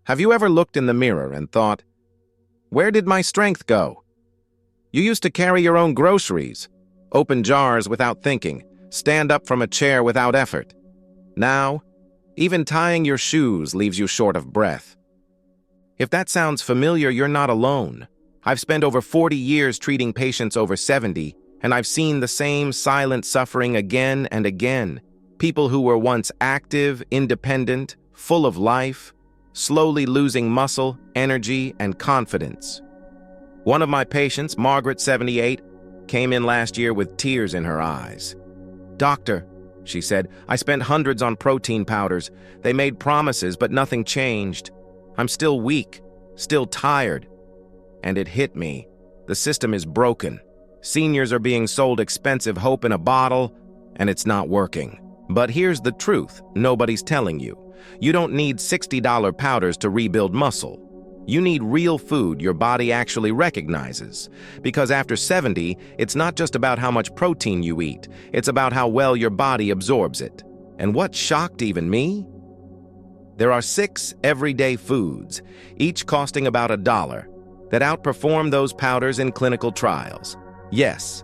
Have you ever looked in the mirror and thought, where did my strength go? You used to carry your own groceries, open jars without thinking, stand up from a chair without effort. Now, even tying your shoes leaves you short of breath. If that sounds familiar, you're not alone. I've spent over 40 years treating patients over 70, and I've seen the same silent suffering again and again. People who were once active, independent, full of life, slowly losing muscle, energy, and confidence. One of my patients, Margaret, 78, came in last year with tears in her eyes. "Doctor," she said, "I spent hundreds on protein powders. They made promises, but nothing changed. I'm still weak, still tired." And it hit me. The system is broken. Seniors are being sold expensive hope in a bottle, and it's not working. But here's the truth nobody's telling you. You don't need $60 powders to rebuild muscle. You need real food your body actually recognizes. Because after 70, it's not just about how much protein you eat. It's about how well your body absorbs it. And what shocked even me? There are 6 everyday foods, each costing about $1, that outperform those powders in clinical trials. Yes,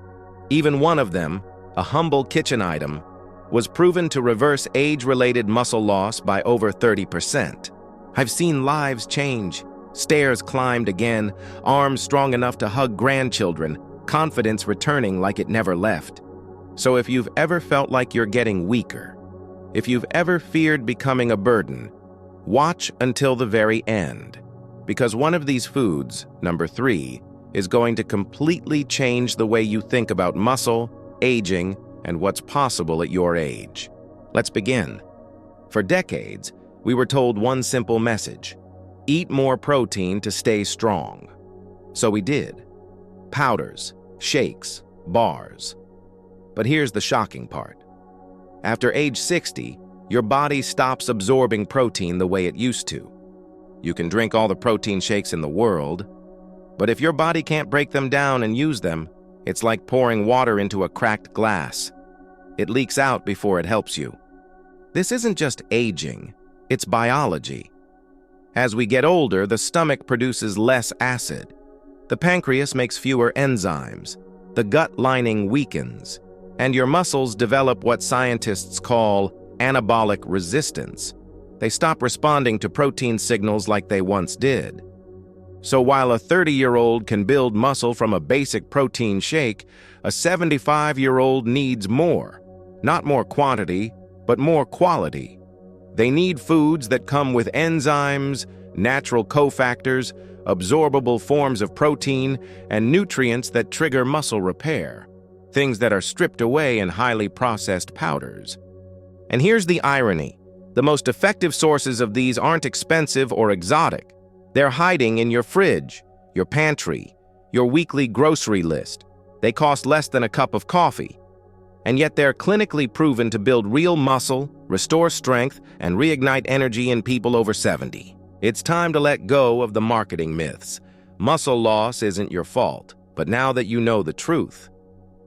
even one of them, a humble kitchen item, was proven to reverse age-related muscle loss by over 30%. I've seen lives change, stairs climbed again, arms strong enough to hug grandchildren, confidence returning like it never left. So if you've ever felt like you're getting weaker, if you've ever feared becoming a burden, watch until the very end. Because one of these foods, number 3, is going to completely change the way you think about muscle, aging, and what's possible at your age. Let's begin. For decades, we were told one simple message: eat more protein to stay strong. So we did. Powders, shakes, bars. But here's the shocking part. After age 60, your body stops absorbing protein the way it used to. You can drink all the protein shakes in the world, but if your body can't break them down and use them, it's like pouring water into a cracked glass. It leaks out before it helps you. This isn't just aging, it's biology. As we get older, the stomach produces less acid. The pancreas makes fewer enzymes. The gut lining weakens. And your muscles develop what scientists call anabolic resistance. They stop responding to protein signals like they once did. So while a 30-year-old can build muscle from a basic protein shake, a 75-year-old needs more. Not more quantity, but more quality. They need foods that come with enzymes, natural cofactors, absorbable forms of protein, and nutrients that trigger muscle repair. Things that are stripped away in highly processed powders. And here's the irony. The most effective sources of these aren't expensive or exotic. They're hiding in your fridge, your pantry, your weekly grocery list. They cost less than a cup of coffee. And yet they're clinically proven to build real muscle, restore strength, and reignite energy in people over 70. It's time to let go of the marketing myths. Muscle loss isn't your fault, but now that you know the truth,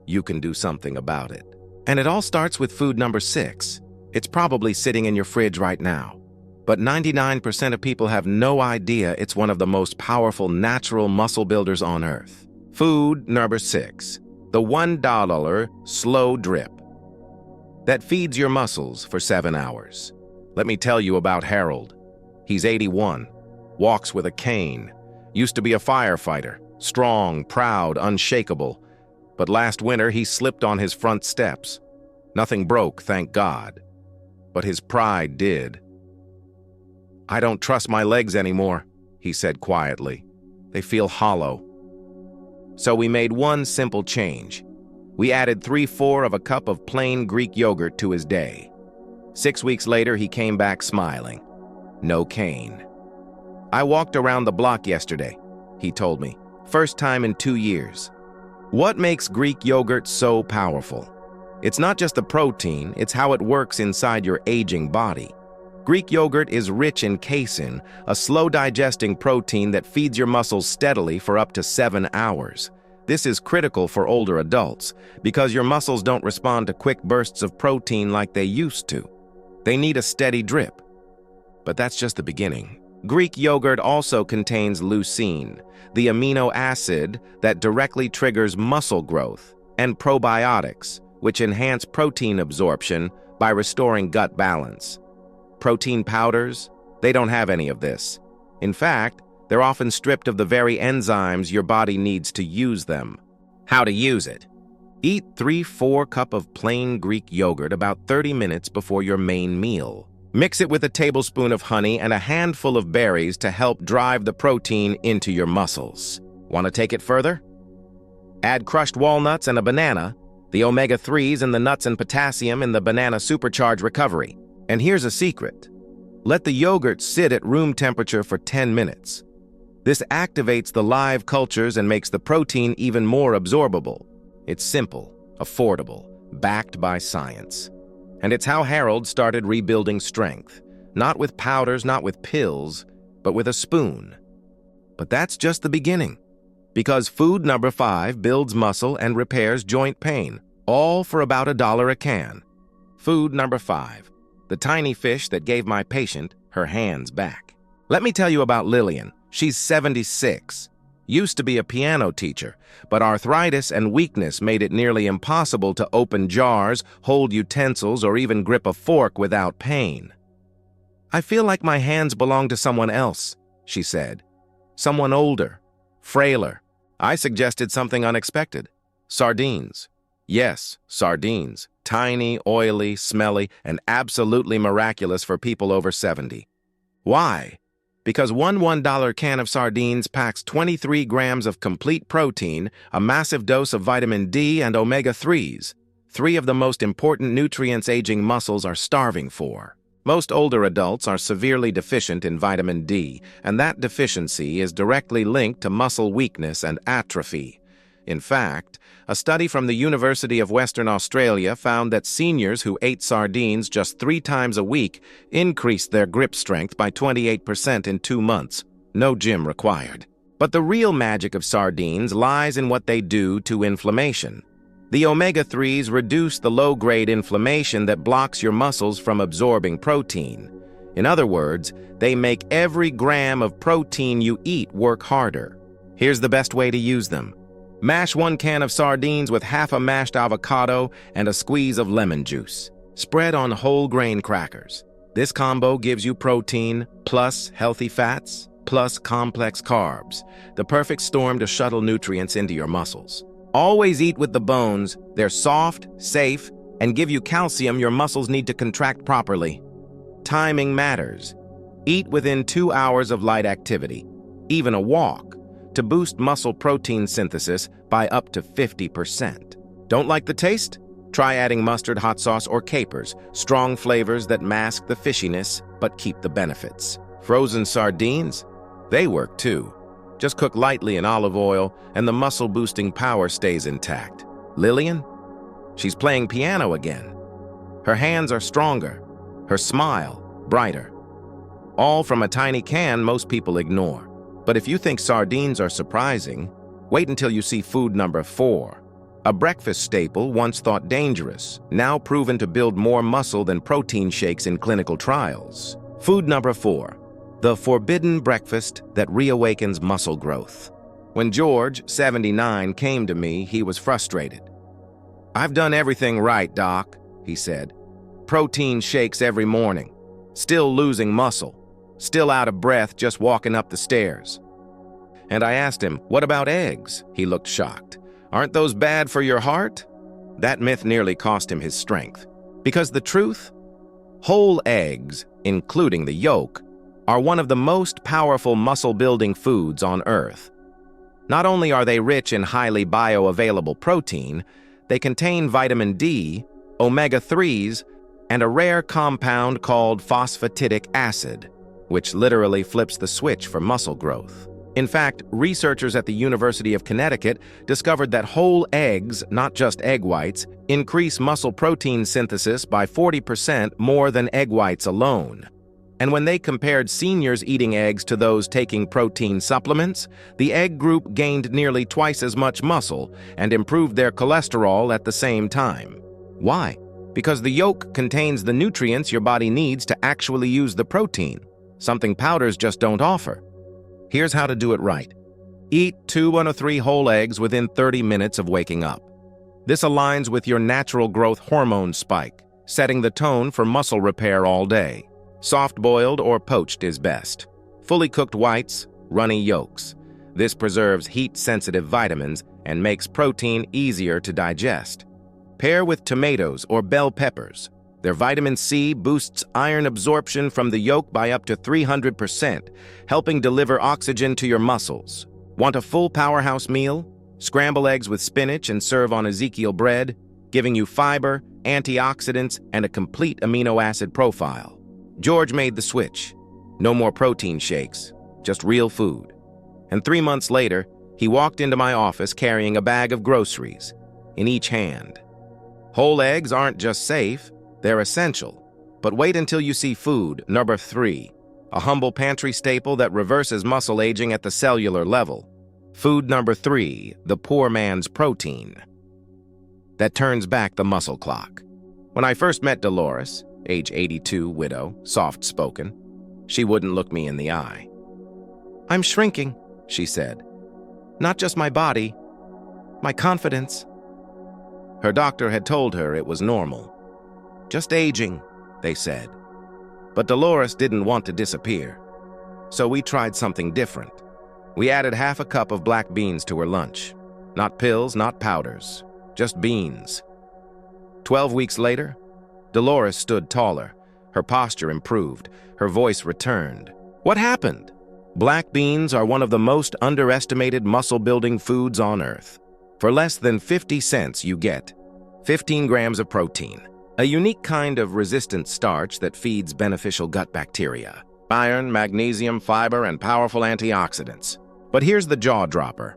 you can do something about it. And it all starts with food number 6. It's probably sitting in your fridge right now. But 99% of people have no idea it's one of the most powerful natural muscle builders on Earth. Food number 6. The $1 slow drip that feeds your muscles for 7 hours. Let me tell you about Harold. He's 81, walks with a cane, used to be a firefighter, strong, proud, unshakable. But last winter he slipped on his front steps. Nothing broke, thank God. But his pride did. "I don't trust my legs anymore," he said quietly. "They feel hollow." So we made one simple change. We added 3/4 of a cup of plain Greek yogurt to his day. 6 weeks later, he came back smiling. No cane. "I walked around the block yesterday," he told me. "First time in 2 years." What makes Greek yogurt so powerful? It's not just the protein, it's how it works inside your aging body. Greek yogurt is rich in casein, a slow-digesting protein that feeds your muscles steadily for up to 7 hours. This is critical for older adults because your muscles don't respond to quick bursts of protein like they used to. They need a steady drip. But that's just the beginning. Greek yogurt also contains leucine, the amino acid that directly triggers muscle growth, and probiotics, which enhance protein absorption by restoring gut balance. Protein powders, they don't have any of this. In fact, they're often stripped of the very enzymes your body needs to use them. How to use it? Eat 3-4 cups of plain Greek yogurt about 30 minutes before your main meal. Mix it with a tablespoon of honey and a handful of berries to help drive the protein into your muscles. Want to take it further? Add crushed walnuts and a banana. The omega-3s and the nuts and potassium in the banana supercharge recovery. And here's a secret. Let the yogurt sit at room temperature for 10 minutes. This activates the live cultures and makes the protein even more absorbable. It's simple, affordable, backed by science. And it's how Harold started rebuilding strength. Not with powders, not with pills, but with a spoon. But that's just the beginning. Because food number 5 builds muscle and repairs joint pain, all for about $1 a can. Food number 5, the tiny fish that gave my patient her hands back. Let me tell you about Lillian. She's 76. Used to be a piano teacher, but arthritis and weakness made it nearly impossible to open jars, hold utensils, or even grip a fork without pain. "I feel like my hands belong to someone else," she said. "Someone older, frailer." I suggested something unexpected. Sardines. Yes, sardines. Tiny, oily, smelly, and absolutely miraculous for people over 70. Why? Because one $1 can of sardines packs 23 grams of complete protein, a massive dose of vitamin D and omega-3s, 3 of the most important nutrients aging muscles are starving for. Most older adults are severely deficient in vitamin D, and that deficiency is directly linked to muscle weakness and atrophy. In fact, a study from the University of Western Australia found that seniors who ate sardines just 3 times a week increased their grip strength by 28% in 2 months. No gym required. But the real magic of sardines lies in what they do to inflammation. The omega-3s reduce the low-grade inflammation that blocks your muscles from absorbing protein. In other words, they make every gram of protein you eat work harder. Here's the best way to use them. Mash 1 can of sardines with half a mashed avocado and a squeeze of lemon juice. Spread on whole grain crackers. This combo gives you protein, plus healthy fats, plus complex carbs, the perfect storm to shuttle nutrients into your muscles. Always eat with the bones. They're soft, safe, and give you calcium your muscles need to contract properly. Timing matters. Eat within 2 hours of light activity, even a walk, to boost muscle protein synthesis by up to 50%. Don't like the taste? Try adding mustard, hot sauce, or capers, strong flavors that mask the fishiness but keep the benefits. Frozen sardines? They work too. Just cook lightly in olive oil and the muscle-boosting power stays intact. Lillian? She's playing piano again. Her hands are stronger, her smile brighter. All from a tiny can most people ignore. But if you think sardines are surprising, wait until you see food number 4. A breakfast staple once thought dangerous, now proven to build more muscle than protein shakes in clinical trials. Food number 4. The forbidden breakfast that reawakens muscle growth. When George, 79, came to me, he was frustrated. "I've done everything right, Doc," he said. "Protein shakes every morning. Still losing muscle. Still out of breath just walking up the stairs." And I asked him, "What about eggs?" He looked shocked. "Aren't those bad for your heart?" That myth nearly cost him his strength. Because the truth? Whole eggs, including the yolk, are one of the most powerful muscle-building foods on Earth. Not only are they rich in highly bioavailable protein, they contain vitamin D, omega-3s, and a rare compound called phosphatidic acid, which literally flips the switch for muscle growth. In fact, researchers at the University of Connecticut discovered that whole eggs, not just egg whites, increase muscle protein synthesis by 40% more than egg whites alone. And when they compared seniors eating eggs to those taking protein supplements, the egg group gained nearly twice as much muscle and improved their cholesterol at the same time. Why? Because the yolk contains the nutrients your body needs to actually use the protein. something powders just don't offer. Here's how to do it right. Eat 2 1 to 3 whole eggs within 30 minutes of waking up. This aligns with your natural growth hormone spike, setting the tone for muscle repair all day. Soft-boiled or poached is best. Fully cooked whites, runny yolks. This preserves heat-sensitive vitamins and makes protein easier to digest. Pair with tomatoes or bell peppers. Their vitamin C boosts iron absorption from the yolk by up to 300%, helping deliver oxygen to your muscles. Want a full powerhouse meal? Scramble eggs with spinach and serve on Ezekiel bread, giving you fiber, antioxidants, and a complete amino acid profile. George made the switch. No more protein shakes, just real food. And 3 months later, he walked into my office carrying a bag of groceries in each hand. Whole eggs aren't just safe, they're essential. But wait until you see food number 3, a humble pantry staple that reverses muscle aging at the cellular level. Food number 3, the poor man's protein that turns back the muscle clock. When I first met Dolores, age 82, widow, soft-spoken, she wouldn't look me in the eye. "I'm shrinking," she said. "Not just my body, my confidence." Her doctor had told her it was normal. "Just aging," they said. But Dolores didn't want to disappear. So we tried something different. We added half a cup of black beans to her lunch. Not pills, not powders, just beans. 12 weeks later, Dolores stood taller. Her posture improved. Her voice returned. What happened? Black beans are one of the most underestimated muscle-building foods on Earth. For less than 50 cents, you get 15 grams of protein, a unique kind of resistant starch that feeds beneficial gut bacteria, iron, magnesium, fiber, and powerful antioxidants. But here's the jaw-dropper.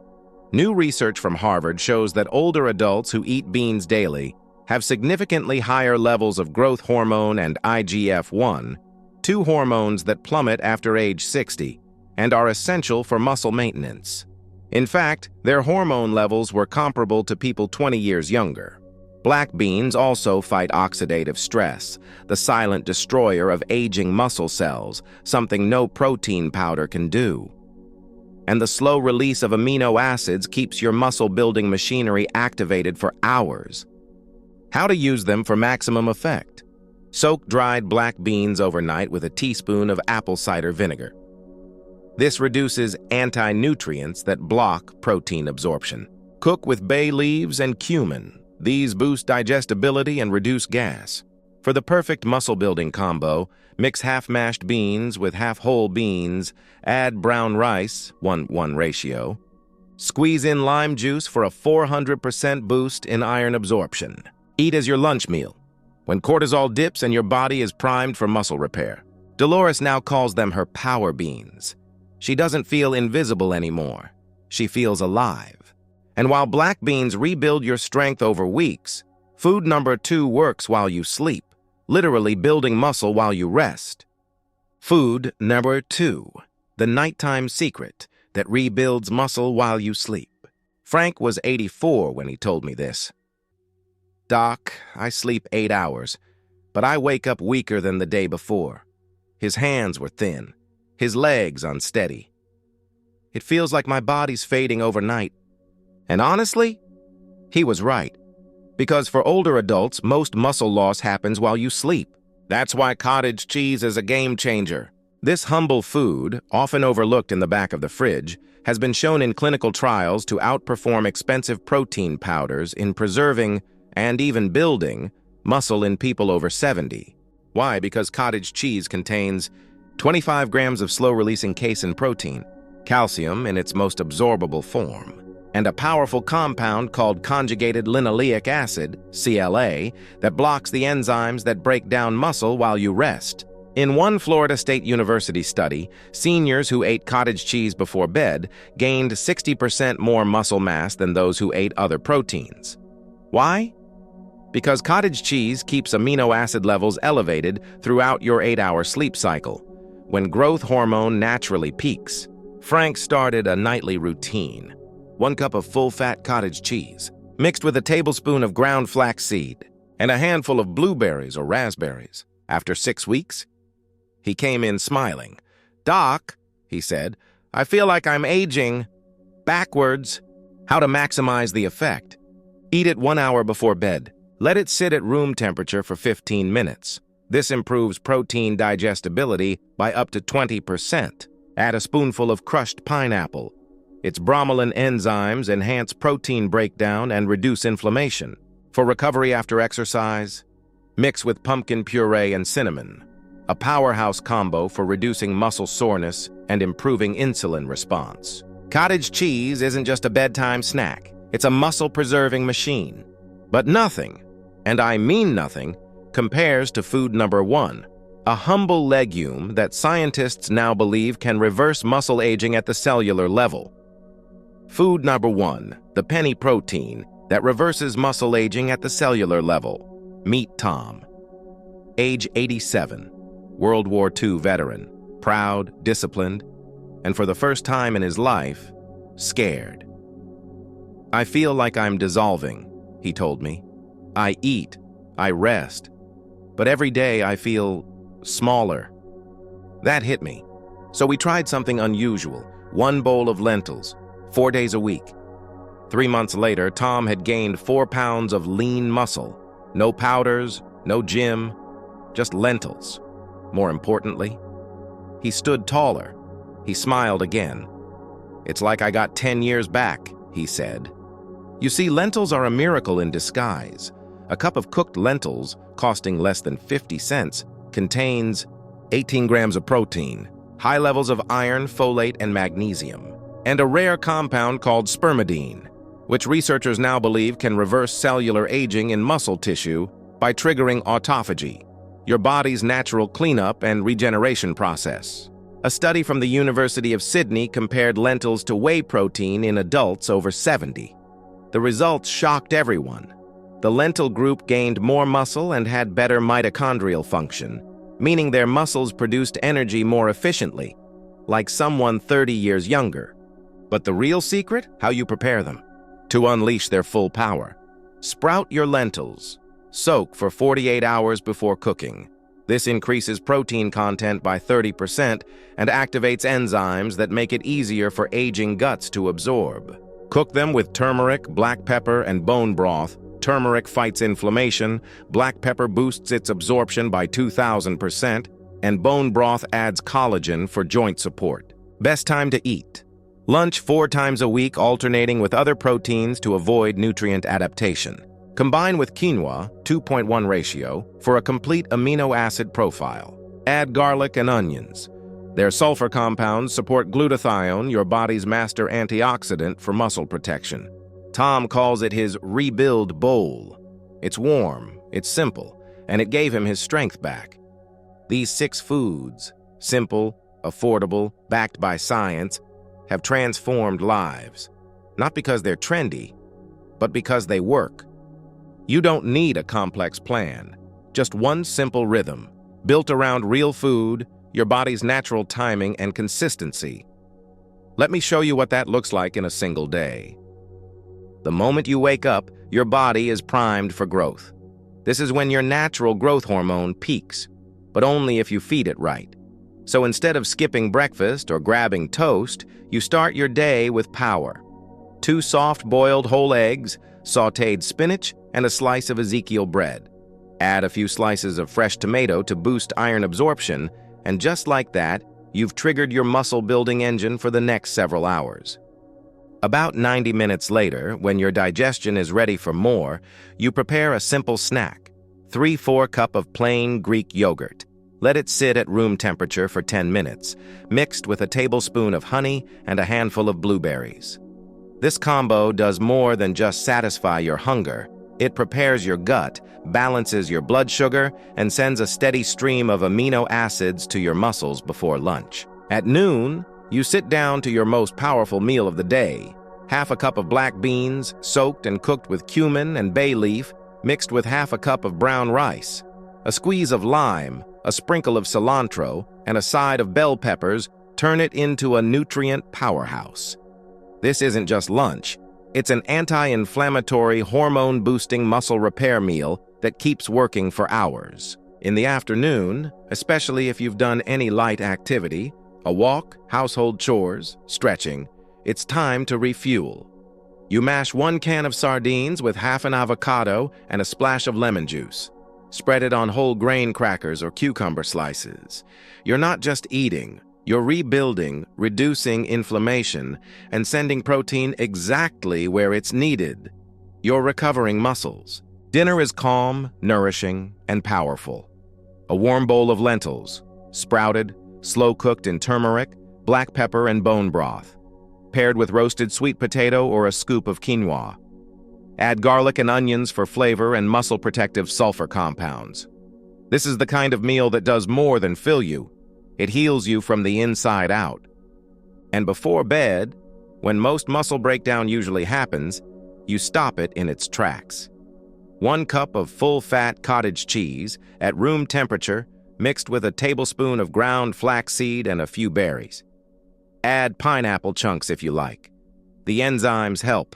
New research from Harvard shows that older adults who eat beans daily have significantly higher levels of growth hormone and IGF-1, two hormones that plummet after age 60 and are essential for muscle maintenance. In fact, their hormone levels were comparable to people 20 years younger. Black beans also fight oxidative stress, the silent destroyer of aging muscle cells, something no protein powder can do. And the slow release of amino acids keeps your muscle-building machinery activated for hours. How to use them for maximum effect? Soak dried black beans overnight with a teaspoon of apple cider vinegar. This reduces anti-nutrients that block protein absorption. Cook with bay leaves and cumin. These boost digestibility and reduce gas. For the perfect muscle-building combo, mix half-mashed beans with half-whole beans, add brown rice, 1:1 ratio. Squeeze in lime juice for a 400% boost in iron absorption. Eat as your lunch meal, when cortisol dips and your body is primed for muscle repair. Dolores now calls them her power beans. She doesn't feel invisible anymore. She feels alive. And while black beans rebuild your strength over weeks, food number 2 works while you sleep, literally building muscle while you rest. Food number 2, the nighttime secret that rebuilds muscle while you sleep. Frank was 84 when he told me this. "Doc, I sleep 8 hours, but I wake up weaker than the day before." His hands were thin, his legs unsteady. "It feels like my body's fading overnight." And honestly, he was right. Because for older adults, most muscle loss happens while you sleep. That's why cottage cheese is a game changer. This humble food, often overlooked in the back of the fridge, has been shown in clinical trials to outperform expensive protein powders in preserving and even building muscle in people over 70. Why? Because cottage cheese contains 25 grams of slow-releasing casein protein, calcium in its most absorbable form, and a powerful compound called conjugated linoleic acid, CLA, that blocks the enzymes that break down muscle while you rest. In one Florida State University study, seniors who ate cottage cheese before bed gained 60% more muscle mass than those who ate other proteins. Why? Because cottage cheese keeps amino acid levels elevated throughout your 8-hour sleep cycle, when growth hormone naturally peaks. Frank started a nightly routine. 1 cup of full-fat cottage cheese, mixed with a tablespoon of ground flaxseed and a handful of blueberries or raspberries. After 6 weeks, he came in smiling, "Doc," he said, "I feel like I'm aging backwards." How to maximize the effect. Eat it 1 hour before bed. Let it sit at room temperature for 15 minutes. This improves protein digestibility by up to 20%. Add a spoonful of crushed pineapple. Its bromelain enzymes enhance protein breakdown and reduce inflammation. For recovery after exercise, mix with pumpkin puree and cinnamon, a powerhouse combo for reducing muscle soreness and improving insulin response. Cottage cheese isn't just a bedtime snack. It's a muscle-preserving machine. But nothing, and I mean nothing, compares to food number 1, a humble legume that scientists now believe can reverse muscle aging at the cellular level. Food number 1, the penny protein that reverses muscle aging at the cellular level. Meet Tom. Age 87, World War II veteran, proud, disciplined, and for the first time in his life, scared. "I feel like I'm dissolving," he told me. "I eat, I rest, but every day I feel smaller." That hit me. So we tried something unusual, 1 bowl of lentils, 4 days a week. 3 months later, Tom had gained 4 pounds of lean muscle. No powders, no gym, just lentils. More importantly, he stood taller. He smiled again. "It's like I got 10 years back," he said. You see, lentils are a miracle in disguise. A cup of cooked lentils, costing less than 50 cents, contains 18 grams of protein, high levels of iron, folate, and magnesium, and a rare compound called spermidine, which researchers now believe can reverse cellular aging in muscle tissue by triggering autophagy, your body's natural cleanup and regeneration process. A study from the University of Sydney compared lentils to whey protein in adults over 70. The results shocked everyone. The lentil group gained more muscle and had better mitochondrial function, meaning their muscles produced energy more efficiently, like someone 30 years younger. But the real secret? How you prepare them. To unleash their full power. Sprout your lentils. Soak for 48 hours before cooking. This increases protein content by 30% and activates enzymes that make it easier for aging guts to absorb. Cook them with turmeric, black pepper, and bone broth. Turmeric fights inflammation, black pepper boosts its absorption by 2,000%, and bone broth adds collagen for joint support. Best time to eat. Lunch 4 times a week, alternating with other proteins to avoid nutrient adaptation. Combine with quinoa, 2.1 ratio, for a complete amino acid profile. Add garlic and onions. Their sulfur compounds support glutathione, your body's master antioxidant for muscle protection. Tom calls it his rebuild bowl. It's warm, it's simple, and it gave him his strength back. These 6 foods, simple, affordable, backed by science, have transformed lives. Not because they're trendy, but because they work. You don't need a complex plan, just one simple rhythm, built around real food, your body's natural timing and consistency. Let me show you what that looks like in a single day. The moment you wake up, your body is primed for growth. This is when your natural growth hormone peaks, but only if you feed it right. So instead of skipping breakfast or grabbing toast, you start your day with power. 2 soft-boiled whole eggs, sautéed spinach, and a slice of Ezekiel bread. Add a few slices of fresh tomato to boost iron absorption, and just like that, you've triggered your muscle-building engine for the next several hours. About 90 minutes later, when your digestion is ready for more, you prepare a simple snack. 3/4 cup of plain Greek yogurt. Let it sit at room temperature for 10 minutes, mixed with a tablespoon of honey and a handful of blueberries. This combo does more than just satisfy your hunger. It prepares your gut, balances your blood sugar, and sends a steady stream of amino acids to your muscles before lunch. At noon, you sit down to your most powerful meal of the day. 1/2 cup of black beans, soaked and cooked with cumin and bay leaf, mixed with 1/2 cup of brown rice. A squeeze of lime, a sprinkle of cilantro, and a side of bell peppers turn it into a nutrient powerhouse. This isn't just lunch. It's an anti-inflammatory, hormone-boosting muscle repair meal that keeps working for hours. In the afternoon, especially if you've done any light activity, A walk, household chores, stretching. It's time to refuel. You mash 1 can of sardines with half an avocado and a splash of lemon juice. Spread it on whole grain crackers or cucumber slices. You're not just eating, you're rebuilding, reducing inflammation, and sending protein exactly where it's needed. You're recovering muscles. Dinner is calm, nourishing, and powerful. A warm bowl of lentils, sprouted, slow-cooked in turmeric, black pepper, and bone broth, paired with roasted sweet potato or a scoop of quinoa. Add garlic and onions for flavor and muscle-protective sulfur compounds. This is the kind of meal that does more than fill you. It heals you from the inside out. And before bed, when most muscle breakdown usually happens, you stop it in its tracks. 1 cup of full-fat cottage cheese at room temperature mixed with a tablespoon of ground flaxseed and a few berries. Add pineapple chunks if you like. The enzymes help.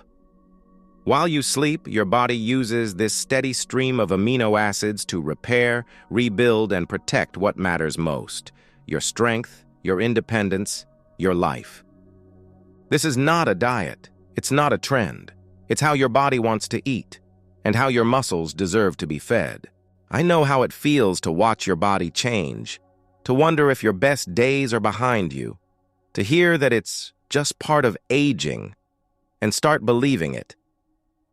While you sleep, your body uses this steady stream of amino acids to repair, rebuild, and protect what matters most: your strength, your independence, your life. This is not a diet. It's not a trend. It's how your body wants to eat, and how your muscles deserve to be fed. I know how it feels to watch your body change, to wonder if your best days are behind you, to hear that it's just part of aging, and start believing it.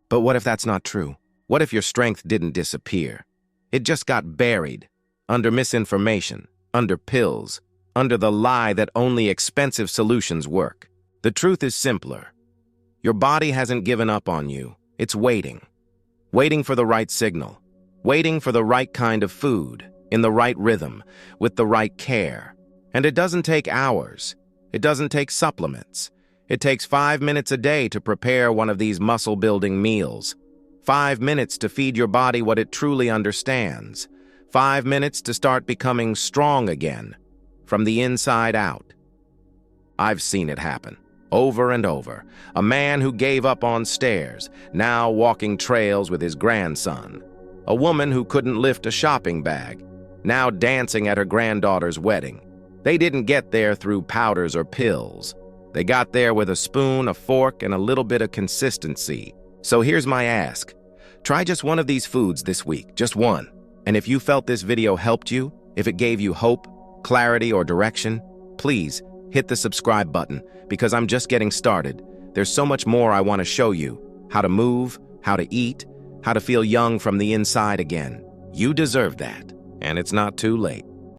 But what if that's not true? What if your strength didn't disappear? It just got buried, under misinformation, under pills, under the lie that only expensive solutions work. The truth is simpler. Your body hasn't given up on you. It's waiting. Waiting for the right signal. Waiting for the right kind of food, in the right rhythm, with the right care. And it doesn't take hours. It doesn't take supplements. It takes 5 minutes a day to prepare one of these muscle-building meals. 5 minutes to feed your body what it truly understands. 5 minutes to start becoming strong again, from the inside out. I've seen it happen, over and over. A man who gave up on stairs, now walking trails with his grandson. A woman who couldn't lift a shopping bag, now dancing at her granddaughter's wedding. They didn't get there through powders or pills. They got there with a spoon, a fork, and a little bit of consistency. So here's my ask. Try just one of these foods this week, just one. And if you felt this video helped you, if it gave you hope, clarity, or direction, please hit the subscribe button, because I'm just getting started. There's so much more I want to show you. How to move, how to eat, how to feel young from the inside again. You deserve that, and it's not too late.